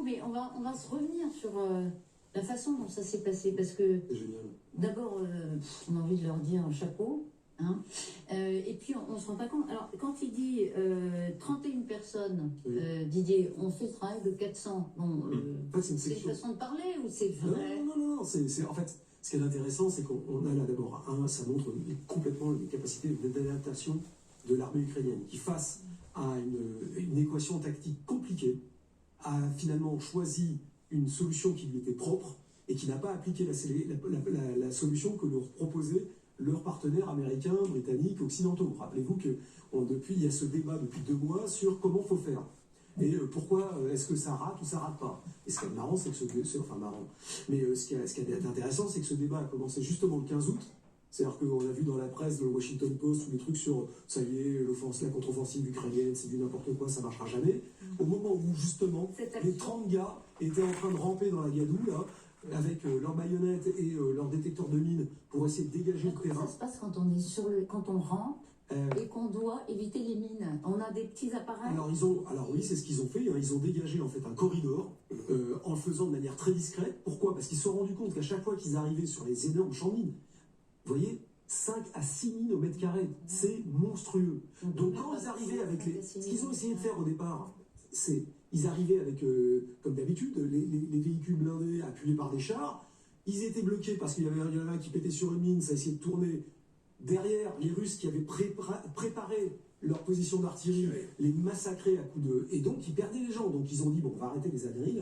mais on va se revenir sur la façon dont ça s'est passé, parce que d'abord, on a envie de leur dire chapeau, hein, et puis on se rend pas compte. Alors, quand il dit 31 personnes, oui. Didier, on fait le travail de 400, bon, en fait, c'est une façon de parler ou c'est vrai? Non, en fait, ce qui est intéressant, c'est qu'on a là d'abord, ça montre complètement les capacités d'adaptation de l'armée ukrainienne, qui face à une équation tactique compliquée, a finalement choisi une solution qui lui était propre et qui n'a pas appliqué la solution que leur proposaient leurs partenaires américains, britanniques, occidentaux. Rappelez-vous il y a ce débat depuis 2 mois sur comment il faut faire. Et pourquoi est-ce que ça rate ou ça rate pas. Et ce qui est marrant, c'est que ce qui est intéressant, c'est que ce débat a commencé justement le 15 août. C'est-à-dire qu'on a vu dans la presse, dans le Washington Post, tous les trucs sur ça y est, la contre-offensive ukrainienne, c'est du n'importe quoi, ça marchera jamais. Au moment où justement les 30 gars étaient en train de ramper dans la gadoue là, avec leurs baïonnettes et leurs détecteurs de mines pour essayer de dégager le terrain. Ça se passe quand on est quand on rampe et qu'on doit éviter les mines. On a des petits appareils. Alors oui, c'est ce qu'ils ont fait. Ils ont dégagé en fait un corridor en le faisant de manière très discrète. Pourquoi? Parce qu'ils se sont rendus compte qu'à chaque fois qu'ils arrivaient sur les énormes champs de mines, vous voyez, 5 à 6 mines au mètre carré, c'est monstrueux. Donc quand ils arrivaient avec ce qu'ils ont essayé de faire au départ, c'est ils arrivaient avec, comme d'habitude, les véhicules blindés appuyés par des chars. Ils étaient bloqués parce qu'il y en avait un qui pétait sur une mine, ça essayait de tourner. Derrière, les Russes qui avaient préparé leur position d'artillerie, les massacrer à coups de... Et donc, ils perdaient les gens. Donc, ils ont dit, bon, on va arrêter les âneries.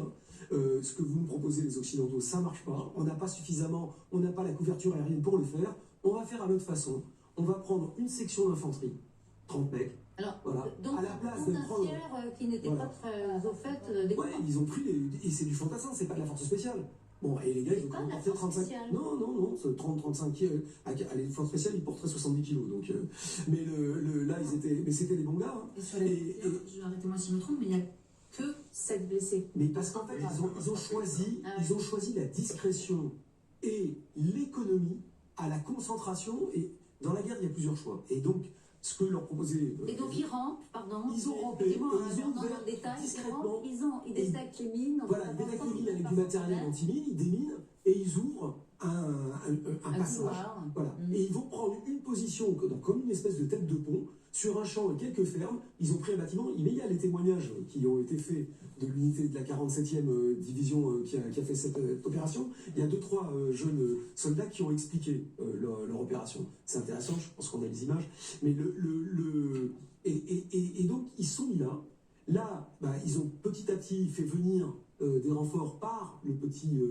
Ce que vous nous proposez, les Occidentaux, ça ne marche pas. On n'a pas suffisamment... On n'a pas la couverture aérienne pour le faire. On va faire à notre façon. On va prendre une section d'infanterie, 30 mecs. Alors, voilà. donc, à la place de prendre... qui n'était pas très au fait des... Ouais, ils ont pris et c'est du fantassin, c'est pas de la force spéciale. Bon, et les gars, ils ont quand même porté 35... Non, 30-35 les forces spéciales, ils porteraient 70 kilos. Donc, mais là, mais c'était des bons gars. Hein. Et sur les... Arrêtez-moi si je me trompe, mais il n'y a que 7 blessés. Mais parce qu'en fait, ils ont choisi la discrétion et l'économie à la concentration. Et dans la guerre, il y a plusieurs choix. Et donc, ce que leur proposait... et donc ils rampent, pardon. Ils ont rampé, ils ont ouvert discrètement. Ils déstackent les mines. Voilà, ils déstackent les mines avec du matériel anti-mine, ils déminent et ils ouvrent un passage. Voilà. Et ils vont prendre une position comme une espèce de tête de pont sur un champ et quelques fermes. Ils ont pris un bâtiment. Mais il y a les témoignages qui ont été faits de l'unité de la 47e division qui a fait cette opération. Il y a 2-3 jeunes soldats qui ont expliqué leur opération. C'est intéressant, je pense qu'on a les images. Mais et donc, ils sont mis là. Là, ils ont petit à petit fait venir des renforts par le petit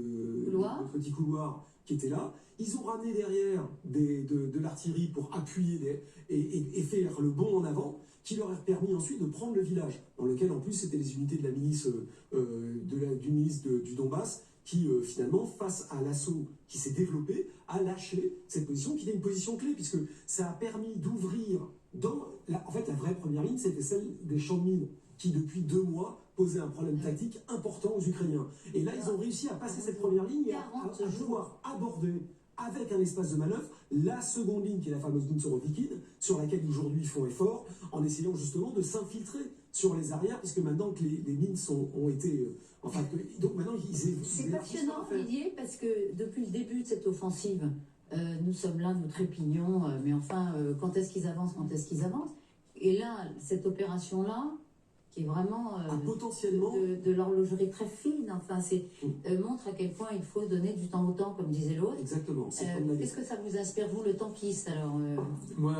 couloir qui était là. Ils ont ramené derrière de l'artillerie pour appuyer et faire le bond en avant, qui leur a permis ensuite de prendre le village, dans lequel en plus c'était les unités de la milice du Donbass, qui finalement, face à l'assaut qui s'est développé, a lâché cette position, qui était une position clé, puisque ça a permis d'ouvrir en fait, la vraie première ligne, c'était celle des champs de mines, qui depuis 2 mois posait un problème tactique important aux Ukrainiens. Et là, ils ont réussi à passer cette première ligne et à pouvoir aborder avec un espace de manœuvre la seconde ligne, qui est la fameuse ligne Surovikin, sur laquelle aujourd'hui ils font effort, en essayant justement de s'infiltrer sur les arrières, puisque maintenant que les mines ont été... donc maintenant, c'est passionnant, Didier, parce que depuis le début de cette offensive, nous sommes là, nous trépignons, mais enfin, quand est-ce qu'ils avancent, Et là, cette opération-là, qui est vraiment potentiellement de l'horlogerie très fine, enfin, montre à quel point il faut donner du temps au temps, comme disait l'autre. Exactement. Qu'est-ce que ça vous inspire, vous, le tankiste, alors Moi,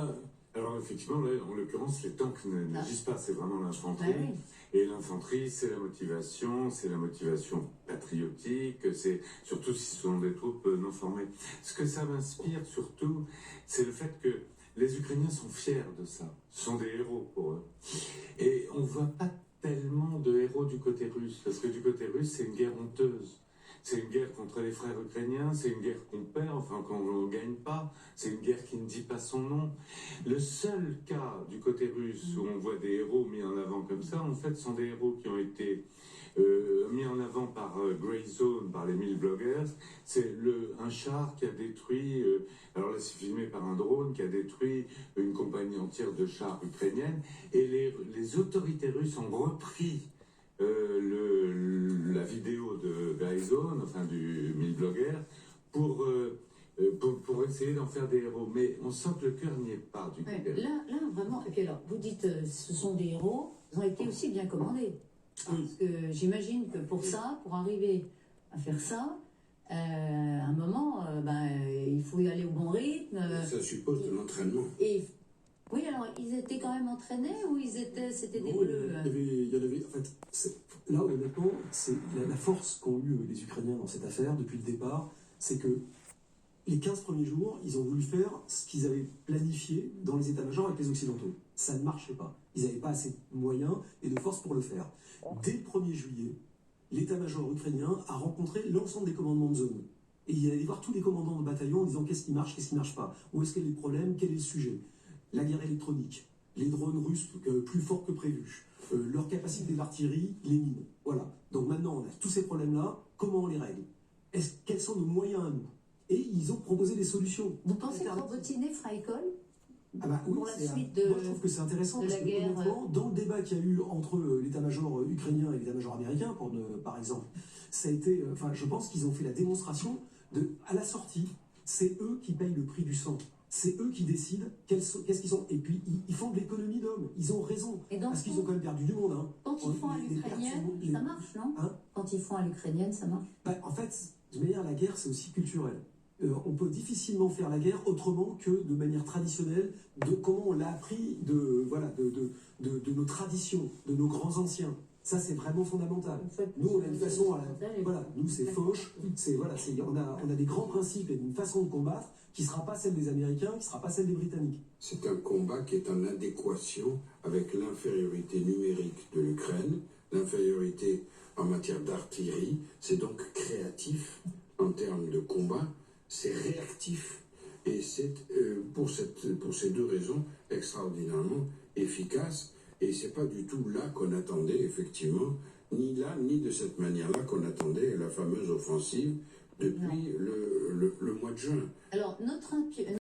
alors effectivement, là, en l'occurrence, les tanks n'agissent pas, c'est vraiment l'infanterie. Oui. Et l'infanterie, c'est la motivation patriotique, c'est surtout si ce sont des troupes non formées. Ce que ça m'inspire surtout, c'est le fait que les Ukrainiens sont fiers de ça. Ce sont des héros pour eux. Et on ne voit pas tellement de héros du côté russe, parce que du côté russe, c'est une guerre honteuse. C'est une guerre contre les frères ukrainiens, c'est une guerre qu'on perd, enfin qu'on ne gagne pas, c'est une guerre qui ne dit pas son nom. Le seul cas du côté russe où on voit des héros mis en avant comme ça, en fait, sont des héros qui ont été mis en avant par Grey Zone, par les 1000 bloggers. C'est un char qui a détruit, alors là c'est filmé par un drone, qui a détruit une compagnie entière de chars ukrainiennes, et les autorités russes ont repris la zone, enfin du milblogger, pour essayer d'en faire des héros. Mais on sent que le cœur n'y est pas du tout. Ouais, là, vraiment, et puis alors, vous dites, ce sont des héros, ils ont été aussi bien commandés. Parce que j'imagine que pour ça, pour arriver à faire ça, à un moment, il faut y aller au bon rythme. Ça suppose de l'entraînement. Et oui, alors, ils étaient quand même entraînés ou c'était des bleus? En fait, là, honnêtement, c'est la force qu'ont eu les Ukrainiens dans cette affaire depuis le départ, c'est que les 15 premiers jours, ils ont voulu faire ce qu'ils avaient planifié dans les états-majors avec les Occidentaux. Ça ne marchait pas. Ils n'avaient pas assez de moyens et de force pour le faire. Dès le 1er juillet, l'état-major ukrainien a rencontré l'ensemble des commandements de zone. Et il allait voir tous les commandants de bataillon en disant qu'est-ce qui marche pas. Où est-ce qu'il y a les problèmes, quel est le sujet. La guerre électronique, les drones russes plus forts que prévu, leur capacité d'artillerie, les mines. Voilà. Donc maintenant, on a tous ces problèmes-là. Comment on les règle? Quels sont nos moyens à nous? Et ils ont proposé des solutions. Vous pensez que Robotine fera école oui, pour la suite de, moi je trouve que c'est intéressant de parce la que guerre honnêtement, dans le débat qu'il y a eu entre l'état-major ukrainien et l'état-major américain, par exemple, ça a été, je pense qu'ils ont fait la démonstration à la sortie, c'est eux qui payent le prix du sang. C'est eux qui décident qu'est-ce qu'ils sont. Et puis, ils font de l'économie d'hommes. Ils ont raison. Parce qu'ils ont quand même perdu du monde. Quand ils font à l'ukrainienne, ça marche, non? Quand ils font à l'ukrainienne, ça marche? En fait, de manière, la guerre, c'est aussi culturel. On peut difficilement faire la guerre autrement que de manière traditionnelle, de comment on l'a appris de nos traditions, de nos grands anciens. Ça, c'est vraiment fondamental. Nous, on a une façon, nous, c'est fauche, on a des grands principes et une façon de combattre qui ne sera pas celle des Américains, qui ne sera pas celle des Britanniques. C'est un combat qui est en adéquation avec l'infériorité numérique de l'Ukraine, l'infériorité en matière d'artillerie. C'est donc créatif en termes de combat, c'est réactif. Et c'est pour ces deux raisons extraordinairement efficace. Et c'est pas du tout là qu'on attendait, effectivement, ni là, ni de cette manière-là qu'on attendait la fameuse offensive depuis le mois de juin. Alors,